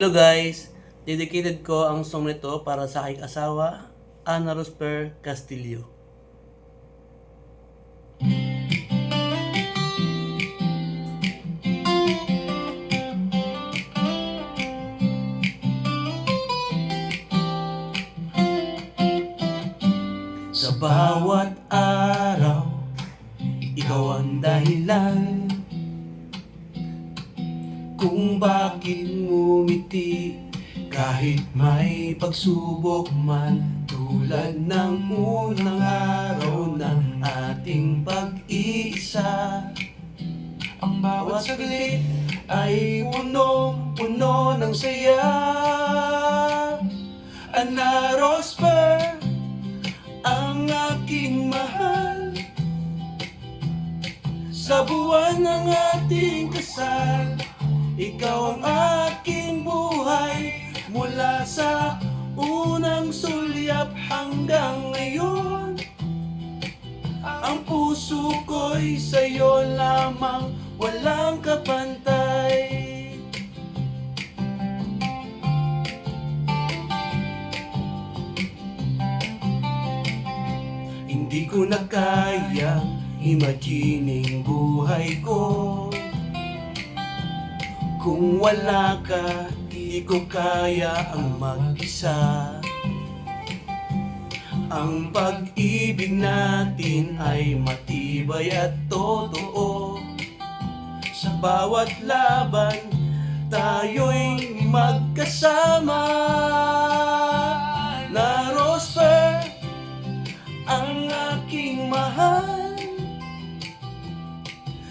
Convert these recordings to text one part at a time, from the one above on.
Hello guys! Dedicated ko ang song nito para sa aking asawa, Ana Rosper Castillo. Sa bawat araw, ikaw ang dahilan kung bakit ngumiti kahit may pagsubok man, tulad ng unang araw ng ating pag-iisa. Ang bawat saglit ay puno-puno ng saya. Ana Rosper, ang aking mahal, sa buwan ng ating kasal, ikaw ang aking buhay, mula sa unang sulyap hanggang ngayon. Ang puso ko'y sa'yo lamang, walang kapantay. Hindi ko na kayang imagining buhay ko kung wala ka. Di ko kaya ang mag-isa. Ang pag-ibig natin ay matibay at totoo. Sa bawat laban, tayo'y magkasama. Na Rosper, ang aking mahal,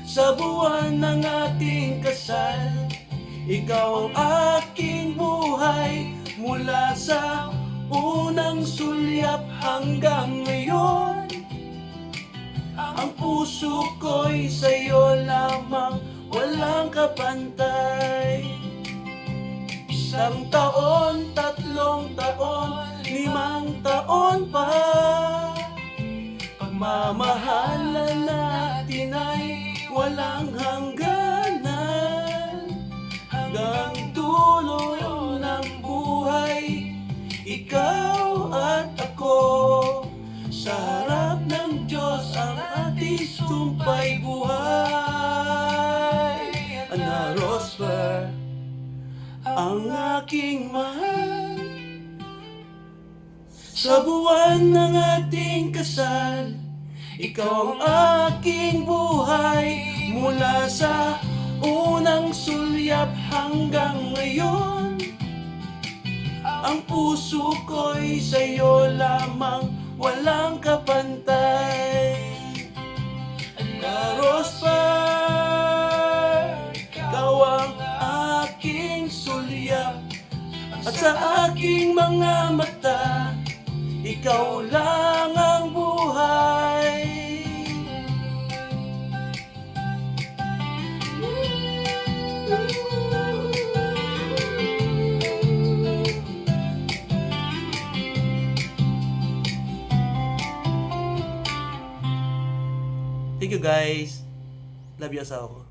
sa buwan ng ating kasal, ikaw ang aking buhay, mula sa unang sulyap hanggang ngayon. Ang puso ko'y sa'yo lamang, walang kapantay. 1 taon, 3 taon, 5 taon pa, pagmamahalan natin ay walang hangganan. Hanggang dulo ng buhay, ikaw at ako, sa harap ng Diyos ang ating sumpay buhay. Ana Rosper, ang aking mahal, sa buwan ng ating kasal, ikaw ang aking buhay, mula sa unang sulyap hanggang ngayon. Ang puso ko'y sa'yo lamang, walang kapantay. Ana Rosper, ikaw ang aking sulyap, at sa aking mga mata, ikaw lang ang buhay. Thank you guys. Love you asawa ko.